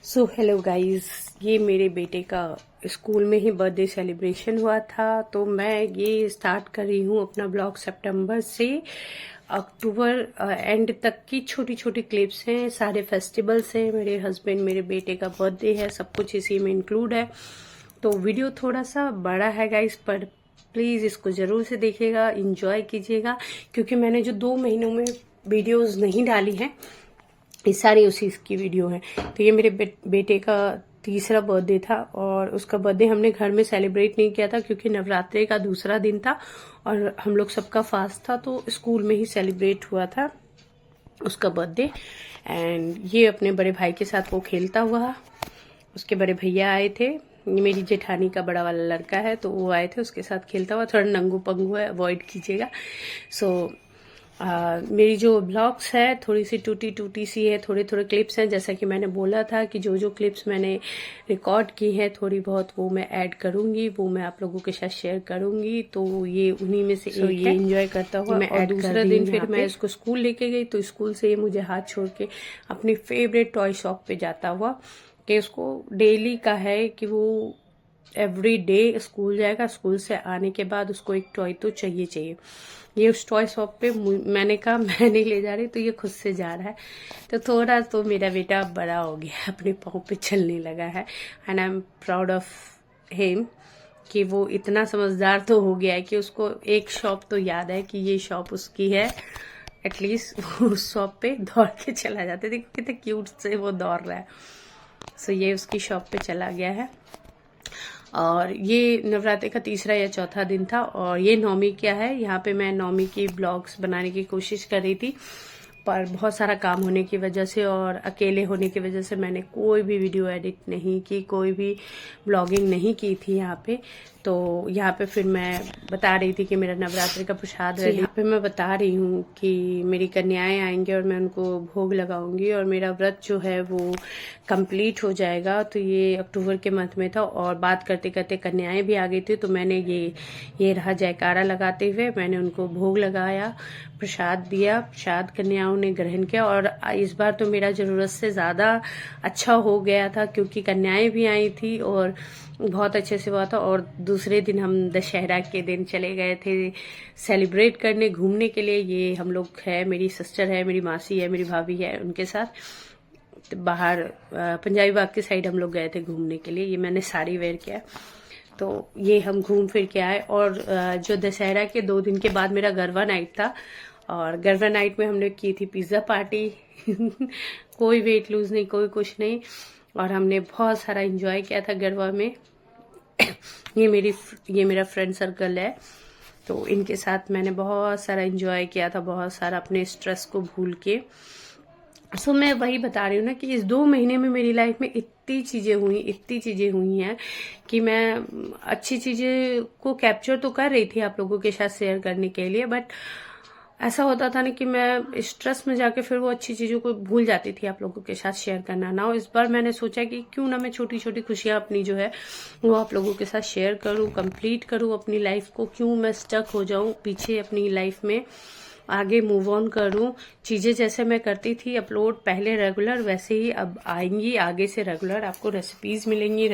So hello guys, ये मेरे बेटे का स्कूल में ही बर्थडे सेलिब्रेशन हुआ था। तो मैं ये स्टार्ट कर रही हूँ अपना ब्लॉग। सितंबर से अक्टूबर एंड तक की छोटी छोटी क्लिप्स हैं, सारे फेस्टिवल्स हैं, मेरे हस्बैंड मेरे बेटे का बर्थडे है, सब कुछ इसी में इंक्लूड है। तो वीडियो थोड़ा सा बड़ा है गाइस, पर प्लीज़ इसको ज़रूर से देखिएगा, इंजॉय कीजिएगा, क्योंकि मैंने जो 2 महीनों में वीडियोस नहीं डाली हैं, ये सारी उसी की वीडियो है। तो ये मेरे बेटे का तीसरा बर्थडे था, और उसका बर्थडे हमने घर में सेलिब्रेट नहीं किया था क्योंकि नवरात्रि का दूसरा दिन था और हम लोग सबका फास्ट था, तो स्कूल में ही सेलिब्रेट हुआ था उसका बर्थडे। एंड ये अपने बड़े भाई के साथ वो खेलता हुआ, उसके बड़े भैया आए थे, ये मेरी जेठानी का बड़ा वाला लड़का है, तो वो आए थे, उसके साथ खेलता हुआ। थोड़ा नंगू पंगू है, अवॉइड कीजिएगा। मेरी जो ब्लॉग्स है थोड़ी सी टूटी टूटी सी है, थोड़े थोड़े क्लिप्स हैं, जैसा कि मैंने बोला था कि जो जो क्लिप्स मैंने रिकॉर्ड की हैं थोड़ी बहुत वो मैं ऐड करूंगी, वो मैं आप लोगों के साथ शेयर करूंगी। तो ये उन्हीं में से एक ये है, एंजॉय करता हुआ मैं और दूसरा दिन फिर मैं इसको स्कूल लेके गई, तो स्कूल से ये मुझे हाथ छोड़ के अपनी फेवरेट टॉय शॉप पे जाता हुआ, कि उसको डेली का है कि वो एवरी डे स्कूल जाएगा, स्कूल से आने के बाद उसको एक टॉय तो चाहिए चाहिए। ये उस टॉय शॉप पे मैंने कहा मैं नहीं ले जा रही, तो ये खुद से जा रहा है। तो थोड़ा तो मेरा बेटा बड़ा हो गया, अपने पाँव पे चलने लगा है, and I am proud of him कि वो इतना समझदार तो हो गया है कि उसको एक शॉप तो याद है कि ये शॉप उसकी है। एटलीस्ट वो उस शॉप पे दौड़ के चला जाते, देखो कितने क्यूट से वो दौड़ रहा है। सो ये उसकी शॉप पे चला गया है। और ये नवरात्रि का तीसरा या चौथा दिन था, और ये नौमी क्या है, यहाँ पे मैं नौमी की ब्लॉग्स बनाने की कोशिश कर रही थी, पर बहुत सारा काम होने की वजह से और अकेले होने की वजह से मैंने कोई भी वीडियो एडिट नहीं की, कोई भी ब्लॉगिंग नहीं की थी यहाँ पे। तो यहाँ पे फिर मैं बता रही थी कि मेरा नवरात्रि का प्रसाद रेडी, यहाँ पे मैं बता रही हूँ कि मेरी कन्याएं आएंगे और मैं उनको भोग लगाऊंगी, और मेरा व्रत जो है वो कंप्लीट हो जाएगा। तो ये अक्टूबर के मंथ में था, और बात करते करते कन्याएं भी आ गई थी, तो मैंने ये रहा जयकारा लगाते हुए मैंने उनको भोग लगाया, प्रसाद दिया, प्रसाद कन्याओं ने ग्रहण किया। और इस बार तो मेरा जरूरत से ज़्यादा अच्छा हो गया था, क्योंकि कन्याएं भी आई थी और बहुत अच्छे से हुआ था। और दूसरे दिन हम दशहरा के दिन चले गए थे सेलिब्रेट करने, घूमने के लिए। ये हम लोग है, मेरी सिस्टर है, मेरी मासी है, मेरी भाभी है, उनके साथ बाहर पंजाबी बाग की साइड हम लोग गए थे घूमने के लिए। ये मैंने साड़ी वेयर किया, तो ये हम घूम फिर के आए। और जो दशहरा के 2 दिन के बाद मेरा गरबा नाइट था, और गरबा नाइट में हमने की थी पिज्ज़ा पार्टी कोई वेट लूज नहीं, कोई कुछ नहीं, और हमने बहुत सारा एंजॉय किया था गरबा में। ये मेरा फ्रेंड सर्कल है, तो इनके साथ मैंने बहुत सारा एंजॉय किया था, बहुत सारा अपने स्ट्रेस को भूल के। सो मैं वही बता रही हूँ ना कि इस 2 महीने में मेरी लाइफ में इतनी चीजें हुई हैं कि मैं अच्छी चीजें को कैप्चर तो कर रही थी आप लोगों के साथ शेयर करने के लिए, बट ऐसा होता था ना कि मैं स्ट्रेस में जाके फिर वो अच्छी चीजों को भूल जाती थी आप लोगों के साथ शेयर करना ना। इस बार मैंने सोचा कि क्यों ना मैं छोटी छोटी खुशियां अपनी जो है वो आप लोगों के साथ शेयर करूं, कंप्लीट करूं अपनी लाइफ को। क्यों मैं स्टक हो जाऊं पीछे अपनी लाइफ में, आगे मूव ऑन करूं। चीजें जैसे मैं करती थी अपलोड पहले रेगुलर, वैसे ही अब आएंगी आगे से रेगुलर। आपको रेसिपीज मिलेंगी,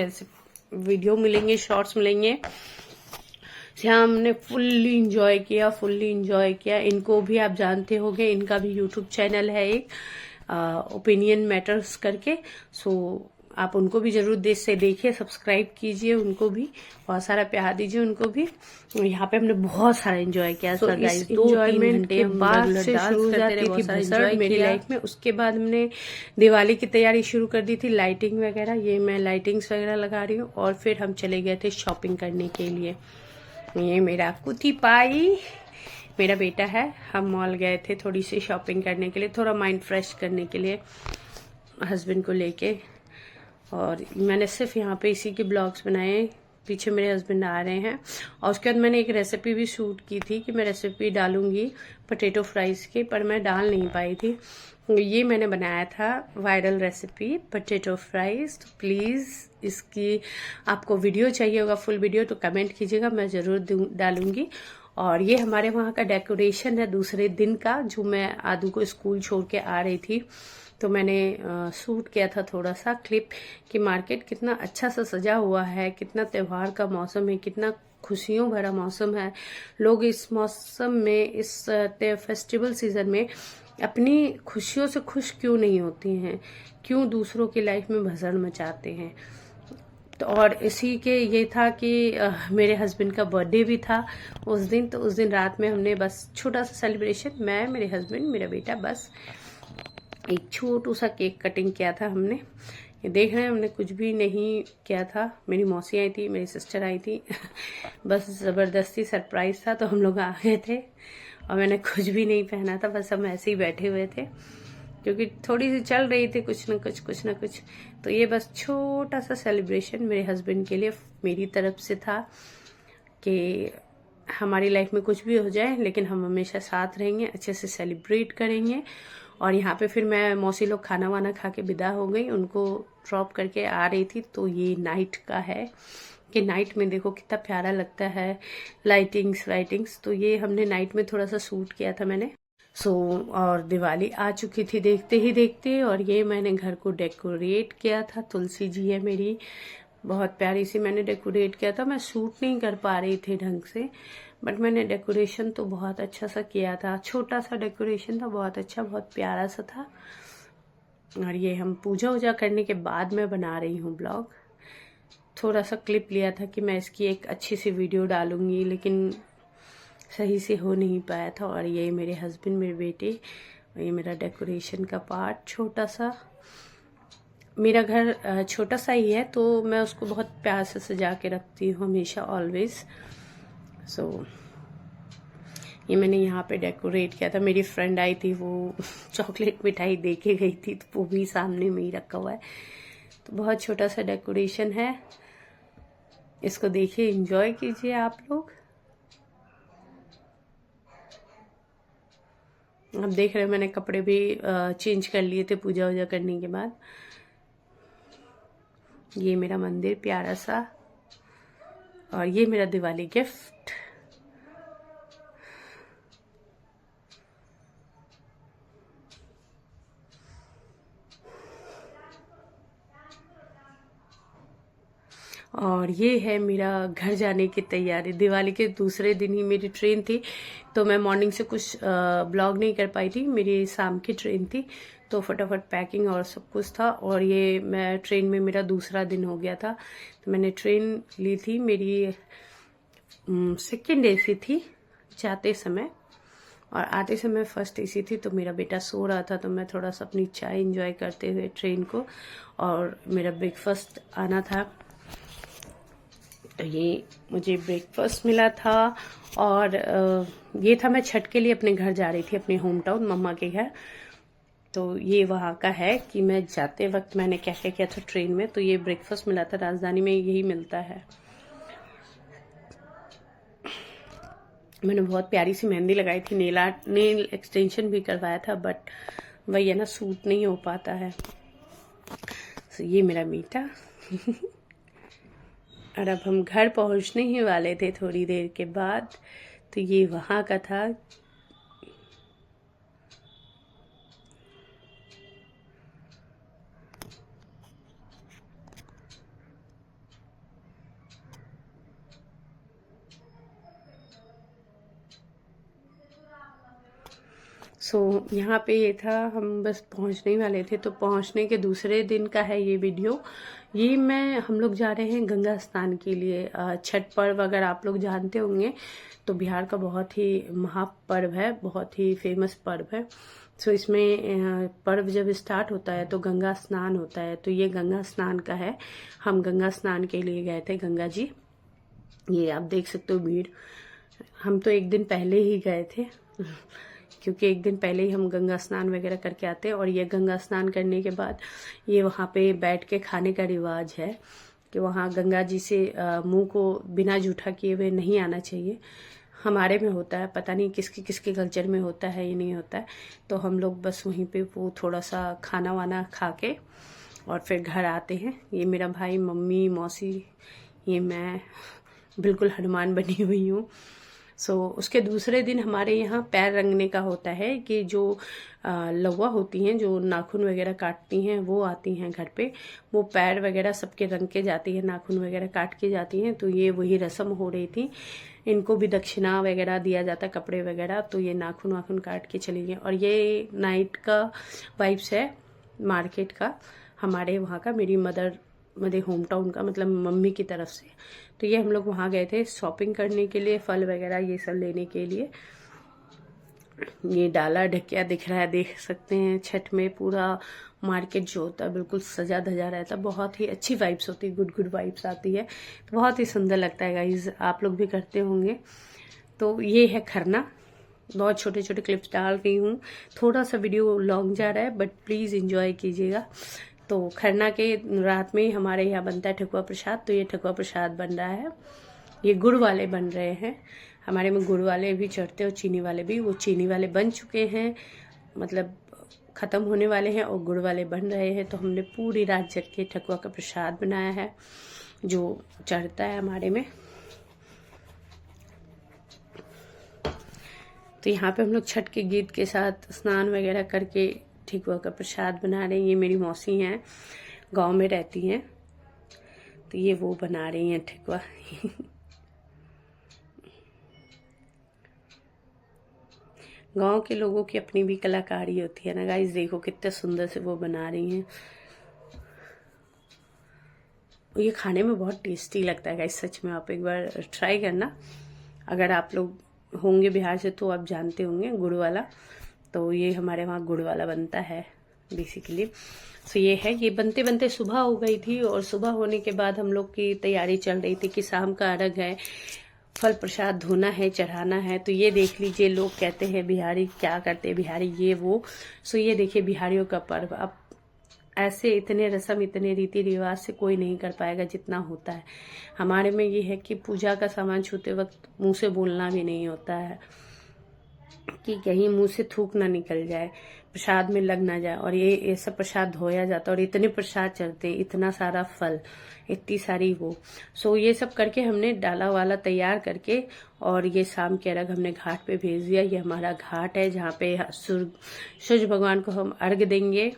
वीडियो मिलेंगे, शॉर्ट्स मिलेंगे। हमने फुल्ली इंजॉय किया। इनको भी आप जानते होंगे, इनका भी यूट्यूब चैनल है एक, ओपिनियन मैटर्स करके। सो आप उनको भी जरूर देखिए, सब्सक्राइब कीजिए, उनको भी बहुत सारा प्यार दीजिए, उनको भी। यहाँ पे हमने बहुत सारा एंजॉय किया। तो इस एंजॉयमेंट के बाद से शुरू हो जाती थी बसर मेरी लाइफ में। उसके बाद हमने दिवाली की तैयारी शुरू कर दी थी, लाइटिंग वगैरह। ये मैं लाइटिंग्स वगैरह लगा रही हूँ, और फिर हम चले गए थे शॉपिंग करने के लिए। ये मेरा कुती पाई मेरा बेटा है, हम मॉल गए थे थोड़ी सी शॉपिंग करने के लिए, थोड़ा माइंड फ्रेश करने के लिए हस्बैंड को लेके। और मैंने सिर्फ यहाँ पे इसी के ब्लॉग्स बनाए, पीछे मेरे हस्बैंड आ रहे हैं। और उसके बाद मैंने एक रेसिपी भी शूट की थी कि मैं रेसिपी डालूंगी पोटैटो फ्राइज की, पर मैं डाल नहीं पाई थी। ये मैंने बनाया था वायरल रेसिपी पोटैटो फ्राइज। तो प्लीज़ इसकी आपको वीडियो चाहिए होगा, फुल वीडियो, तो कमेंट कीजिएगा, मैं ज़रूर डालूंगी। और ये हमारे वहाँ का डेकोरेशन है दूसरे दिन का, जो मैं आदू को स्कूल छोड़ के आ रही थी तो मैंने शूट किया था थोड़ा सा क्लिप कि मार्केट कितना अच्छा सा सजा हुआ है, कितना त्योहार का मौसम है, कितना खुशियों भरा मौसम है। लोग इस मौसम में, इस फेस्टिवल सीजन में अपनी खुशियों से खुश क्यों नहीं होती हैं, क्यों दूसरों की लाइफ में भसड़ मचाते हैं। तो और इसी के ये था कि मेरे हस्बैंड का बर्थडे भी था उस दिन। तो उस दिन रात में हमने बस छोटा सा सेलिब्रेशन, मैं, मेरे हस्बैंड, मेरा बेटा, बस एक छोटू सा केक कटिंग किया था हमने। ये देख रहे हैं, हमने कुछ भी नहीं किया था। मेरी मौसी आई थी, मेरी सिस्टर आई थी बस ज़बरदस्ती सरप्राइज था तो हम लोग आ गए थे और मैंने कुछ भी नहीं पहना था, बस हम ऐसे ही बैठे हुए थे क्योंकि थोड़ी सी चल रही थी कुछ ना कुछ। तो ये बस छोटा सा सेलिब्रेशन मेरे हस्बैंड के लिए मेरी तरफ से था कि हमारी लाइफ में कुछ भी हो जाए लेकिन हम हमेशा साथ रहेंगे, अच्छे से सेलिब्रेट करेंगे। और यहाँ पे फिर मैं, मौसी लोग खाना वाना खा के विदा हो गई, उनको ड्रॉप करके आ रही थी। तो ये नाइट का है कि नाइट में देखो कितना प्यारा लगता है, लाइटिंग्स। तो ये हमने नाइट में थोड़ा सा शूट किया था मैंने। और दिवाली आ चुकी थी देखते ही देखते, और ये मैंने घर को डेकोरेट किया था। तुलसी जी है मेरी, बहुत प्यारी सी मैंने डेकोरेट किया था। मैं शूट नहीं कर पा रही थी ढंग से, बट मैंने डेकोरेशन तो बहुत अच्छा सा किया था। छोटा सा डेकोरेशन था, बहुत अच्छा, बहुत प्यारा सा था। और ये हम पूजा वूजा करने के बाद मैं बना रही हूँ ब्लॉग। थोड़ा सा क्लिप लिया था कि मैं इसकी एक अच्छी सी वीडियो डालूंगी, लेकिन सही से हो नहीं पाया था। और ये मेरे हस्बैंड, मेरे बेटे, और ये मेरा डेकोरेशन का पार्ट छोटा सा। मेरा घर छोटा सा ही है तो मैं उसको बहुत प्यार से सजा के रखती हूँ हमेशा, ऑलवेज। ये मैंने यहाँ पे डेकोरेट किया था। मेरी फ्रेंड आई थी, वो चॉकलेट मिठाई दे के गई थी, तो वो भी सामने में ही रखा हुआ है। तो बहुत छोटा सा डेकोरेशन है, इसको देखिए, एंजॉय कीजिए आप लोग। अब देख रहे हैं, मैंने कपड़े भी चेंज कर लिए थे पूजा वूजा करने के बाद। ये मेरा मंदिर प्यारा सा, और ये मेरा दिवाली गिफ्ट। और ये है मेरा घर जाने की तैयारी। दिवाली के दूसरे दिन ही मेरी ट्रेन थी, तो मैं मॉर्निंग से कुछ ब्लॉग नहीं कर पाई थी। मेरी शाम की ट्रेन थी, तो फटाफट पैकिंग और सब कुछ था। और ये मैं ट्रेन में, मेरा दूसरा दिन हो गया था, तो मैंने ट्रेन ली थी। मेरी सेकेंड एसी थी जाते समय, और आते समय फर्स्ट एसी थी। तो मेरा बेटा सो रहा था, तो मैं थोड़ा सा अपनी चाय एंजॉय करते हुए ट्रेन को, और मेरा ब्रेकफास्ट आना था। तो ये मुझे ब्रेकफास्ट मिला था। और ये था, मैं छठ के लिए अपने घर जा रही थी, अपने होम टाउन मम्मा के घर। तो ये वहाँ का है कि मैं जाते वक्त मैंने क्या क्या किया था ट्रेन में। तो ये ब्रेकफास्ट मिला था, राजधानी में यही मिलता है। मैंने बहुत प्यारी सी मेहंदी लगाई थी, नेल एक्सटेंशन भी करवाया था, बट वही है ना, सूट नहीं हो पाता है। तो ये मेरा मीठा और अब हम घर पहुंचने ही वाले थे थोड़ी देर के बाद। तो ये वहाँ का था। यहाँ पे ये था, हम बस पहुंचने ही वाले थे। तो पहुंचने के दूसरे दिन का है ये वीडियो। ये हम लोग जा रहे हैं गंगा स्नान के लिए। छठ पर्व अगर आप लोग जानते होंगे तो बिहार का बहुत ही महापर्व है, बहुत ही फेमस पर्व है। इसमें पर्व जब स्टार्ट होता है तो गंगा स्नान होता है। तो ये गंगा स्नान का है। हम गंगा स्नान के लिए गए थे गंगा जी। ये आप देख सकते हो भीड़। हम तो एक दिन पहले ही गए थे क्योंकि एक दिन पहले ही हम गंगा स्नान वगैरह करके आते हैं। और ये गंगा स्नान करने के बाद ये वहाँ पे बैठ के खाने का रिवाज है कि वहाँ गंगा जी से मुंह को बिना जूठा किए हुए नहीं आना चाहिए। हमारे में होता है, पता नहीं किसके किसके कल्चर में होता है या नहीं होता है। तो हम लोग बस वहीं पे वो थोड़ा सा खाना वाना खा के और फिर घर आते हैं। ये मेरा भाई, मम्मी, मौसी, ये मैं बिल्कुल हनुमान बनी हुई हूँ। उसके दूसरे दिन हमारे यहाँ पैर रंगने का होता है कि जो लौवा होती हैं जो नाखून वगैरह काटती हैं वो आती हैं घर पे, वो पैर वगैरह सबके रंग के जाती है, नाखून वगैरह काट के जाती हैं। तो ये वही रस्म हो रही थी, इनको भी दक्षिणा वगैरह दिया जाता है, कपड़े वगैरह। तो ये नाखून वाखून काट के चली गई। और ये नाइट का वाइब्स है मार्केट का, हमारे वहाँ का, मेरे होम टाउन का, मतलब मम्मी की तरफ से। तो ये हम लोग वहाँ गए थे शॉपिंग करने के लिए, फल वगैरह ये सब लेने के लिए। ये डाला ढकिया दिख रहा है, देख सकते हैं। छठ में पूरा मार्केट जो होता है बिल्कुल सजा धजा रहता है, बहुत ही अच्छी वाइब्स होती है, गुड वाइब्स आती है, तो बहुत ही सुंदर लगता है गाइज। आप लोग भी करते होंगे। तो ये है खरना, बहुत छोटे छोटे क्लिप्स डाल रही हूँ, थोड़ा सा वीडियो लॉन्ग जा रहा है बट प्लीज़ एंजॉय कीजिएगा। तो खरना के रात में हमारे यहाँ बनता है ठकुआ प्रसाद। तो ये ठकुआ प्रसाद बन रहा है, ये गुड़ वाले बन रहे हैं। हमारे में गुड़ वाले भी चढ़ते और चीनी वाले भी। वो चीनी वाले बन चुके हैं, मतलब ख़त्म होने वाले हैं, और गुड़ वाले बन रहे हैं। तो हमने पूरी रात जग के ठकुआ का प्रसाद बनाया है जो चढ़ता है हमारे में। तो यहाँ पे हम लोग छठ के गीत के साथ स्नान वगैरह करके ठकुआ का प्रसाद बना रहे हैं। ये मेरी मौसी हैं, गांव में रहती हैं, तो ये वो बना रही हैं ठकुआ। गांव के लोगों की अपनी भी कलाकारी होती है ना गाइस, देखो कितने सुंदर से वो बना रही हैं। ये खाने में बहुत टेस्टी लगता है गाइस, सच में आप एक बार ट्राई करना। अगर आप लोग होंगे बिहार से तो आप जानते होंगे गुड़ वाला। तो ये हमारे वहाँ गुड़ वाला बनता है बेसिकली। तो ये है, ये बनते बनते सुबह हो गई थी, और सुबह होने के बाद हम लोग की तैयारी चल रही थी कि शाम का अर्घ है, फल प्रसाद धोना है, चढ़ाना है। तो ये देख लीजिए, लोग कहते हैं बिहारी क्या करते हैं, बिहारी ये वो। सो ये देखिए बिहारियों का पर्व। अब ऐसे इतने रस्म इतने रीति रिवाज से कोई नहीं कर पाएगा जितना होता है हमारे में। ये है कि पूजा का सामान छूते वक्त मुंह से बोलना भी नहीं होता है, कि कहीं मुंह से थूक ना निकल जाए, प्रसाद में लग ना जाए। और ये ऐसा प्रसाद धोया जाता है, और इतने प्रसाद चढ़ते, इतना सारा फल, इतनी सारी वो। सो ये सब करके हमने डाला वाला तैयार करके, और ये शाम के अर्घ हमने घाट पे भेज दिया। ये हमारा घाट है जहाँ पे सूर्य भगवान को हम अर्घ देंगे।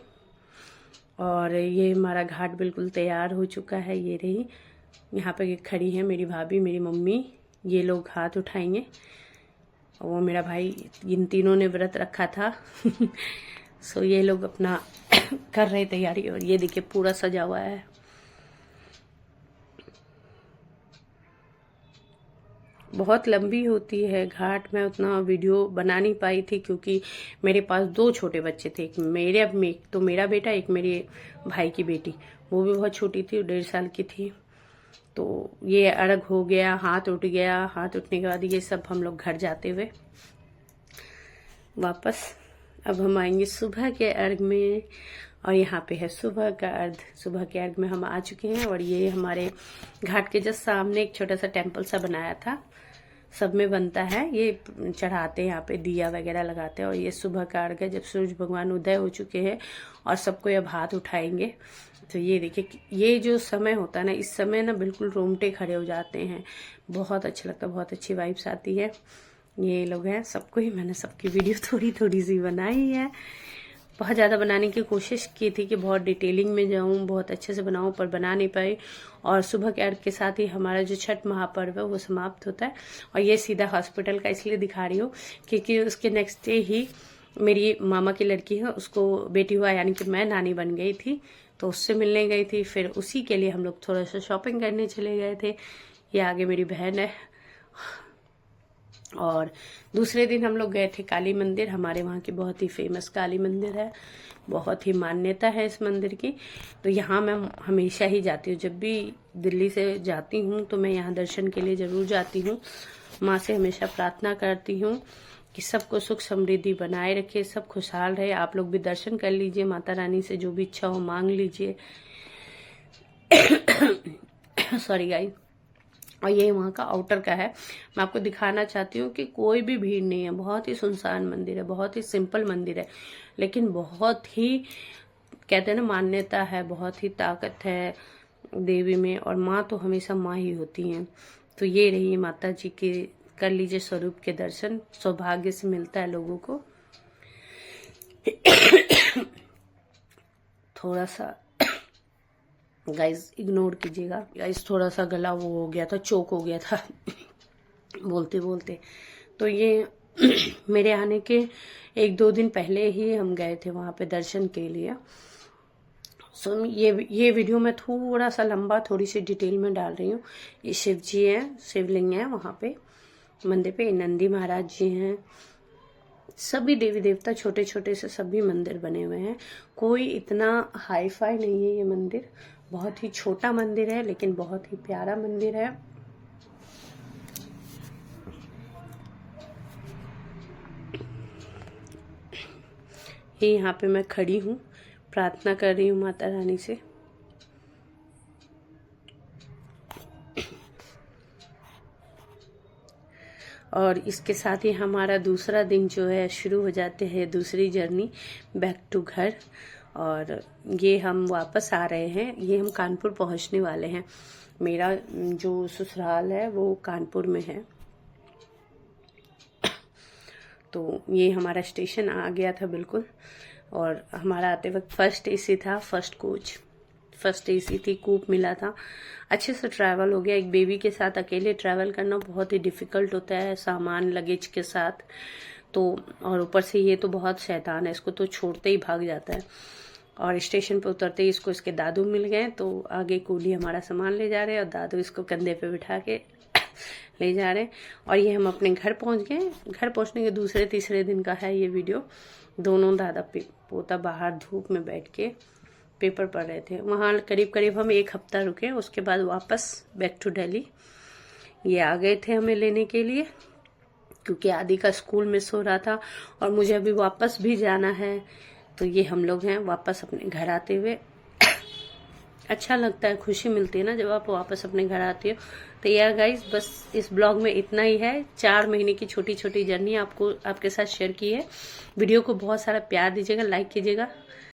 और ये हमारा घाट बिल्कुल तैयार हो चुका है। ये रही यहाँ पे खड़ी है मेरी भाभी, मेरी मम्मी, ये लोग हाथ उठाएंगे। वो मेरा भाई, इन तीनों ने व्रत रखा था। सो ये लोग अपना कर रहे तैयारी। और ये देखिए पूरा सजा हुआ है। बहुत लंबी होती है घाट, में उतना वीडियो बना नहीं पाई थी क्योंकि मेरे पास 2 छोटे बच्चे थे, एक मेरा बेटा, एक मेरे भाई की बेटी, वो भी बहुत छोटी थी, 1.5 साल की थी। तो ये अर्घ हो गया, हाथ उठ गया। हाथ उठने के बाद ये सब हम लोग घर जाते हुए वापस। अब हम आएंगे सुबह के अर्घ में, और यहाँ पे है सुबह का अर्घ। सुबह के अर्घ में हम आ चुके हैं। और ये हमारे घाट के जस्ट सामने एक छोटा सा टेम्पल सा बनाया था, सब में बनता है, ये चढ़ाते हैं, यहाँ पे दिया वगैरह लगाते हैं। और ये सुबह का अर्घ है, जब सूरज भगवान उदय हो चुके हैं और सबको अब हाथ उठाएंगे। तो ये देखिए, ये जो समय होता है ना, इस समय ना बिल्कुल रोंगटे खड़े हो जाते हैं, बहुत अच्छा लगता है, बहुत अच्छी वाइब्स आती है। ये लोग हैं, सबको ही मैंने सबकी वीडियो थोड़ी थोड़ी सी बनाई है। बहुत ज़्यादा बनाने की कोशिश की थी कि बहुत डिटेलिंग में जाऊं, बहुत अच्छे से बनाऊं, पर बना नहीं पाई। और सुबह के अर्घ के साथ ही हमारा जो छठ महापर्व है वो समाप्त होता है। और ये सीधा हॉस्पिटल का इसलिए दिखा रही हूँ क्योंकि उसके नेक्स्ट डे ही मेरी मामा की लड़की है, उसको बेटी हुआ, यानी कि मैं नानी बन गई थी, तो उससे मिलने गई थी। फिर उसी के लिए हम लोग थोड़ा सा शॉपिंग करने चले गए थे। ये आगे मेरी बहन है। और दूसरे दिन हम लोग गए थे काली मंदिर, हमारे वहाँ की बहुत ही फेमस काली मंदिर है, बहुत ही मान्यता है इस मंदिर की। तो यहाँ मैं हमेशा ही जाती हूँ, जब भी दिल्ली से जाती हूँ तो मैं यहाँ दर्शन के लिए ज़रूर जाती हूँ। माँ से हमेशा प्रार्थना करती हूँ कि सबको सुख समृद्धि बनाए रखे, सब खुशहाल रहे। आप लोग भी दर्शन कर लीजिए, माता रानी से जो भी इच्छा हो मांग लीजिए। Sorry guys. और ये वहाँ का आउटर का है, मैं आपको दिखाना चाहती हूँ कि कोई भी भीड़ नहीं है, बहुत ही सुनसान मंदिर है, बहुत ही सिंपल मंदिर है, लेकिन बहुत ही, कहते हैं ना, मान्यता है, बहुत ही ताकत है देवी में। और माँ तो हमेशा माँ ही होती हैं। तो ये रही माता जी के कर लीजिए स्वरूप के दर्शन, सौभाग्य से मिलता है लोगों को। थोड़ा सा गाइस इग्नोर कीजिएगा गाइस, थोड़ा सा गला वो हो गया था, चोक हो गया था बोलते बोलते। तो ये मेरे आने के 1-2 दिन पहले ही हम गए थे वहां पे दर्शन के लिए। सो ये वीडियो मैं थोड़ा सा लंबा, थोड़ी सी डिटेल में डाल रही हूँ। ये शिव जी हैं, शिवलिंग है वहां पे मंदिर पे, नंदी महाराज जी हैं, सभी देवी देवता छोटे छोटे से सभी मंदिर बने हुए हैं। कोई इतना हाई फाई नहीं है ये मंदिर, बहुत ही छोटा मंदिर है लेकिन बहुत ही प्यारा मंदिर है। ये यहाँ पे मैं खड़ी हूँ, प्रार्थना कर रही हूँ माता रानी से। और इसके साथ ही हमारा दूसरा दिन जो है शुरू हो जाते हैं, दूसरी जर्नी बैक टू घर। और ये हम वापस आ रहे हैं, ये हम कानपुर पहुंचने वाले हैं। मेरा जो ससुराल है वो कानपुर में है। तो ये हमारा स्टेशन आ गया था बिल्कुल। और हमारा आते वक्त फर्स्ट एसी था, फर्स्ट कोच, फर्स्ट एसी थी, कूप मिला था, अच्छे से ट्रैवल हो गया। एक बेबी के साथ अकेले ट्रैवल करना बहुत ही डिफिकल्ट होता है, सामान लगेज के साथ। तो और ऊपर से ये तो बहुत शैतान है, इसको तो छोड़ते ही भाग जाता है। और स्टेशन पे उतरते ही इसको इसके दादू मिल गए, तो आगे कूली हमारा सामान ले जा रहे हैं और दादू इसको कंधे पे बिठा के ले जा रहे हैं। और ये हम अपने घर पहुंच गए। घर पहुंचने के दूसरे तीसरे दिन का है ये वीडियो। दोनों दादा पोता बाहर धूप में बैठ के पेपर पढ़ रहे थे। वहाँ करीब करीब हम 1 हफ्ता रुके, उसके बाद वापस बैक टू दिल्ली। ये आ गए थे हमें लेने के लिए, क्योंकि आदि का स्कूल मिस हो रहा था और मुझे अभी वापस भी जाना है। तो ये हम लोग हैं वापस अपने घर आते हुए। अच्छा लगता है, खुशी मिलती है ना जब आप वापस अपने घर आते हो। तो यार गाइस, बस इस ब्लॉग में इतना ही है। 4 महीने की छोटी छोटी जर्नी आपके साथ शेयर की है। वीडियो को बहुत सारा प्यार दीजिएगा, लाइक कीजिएगा।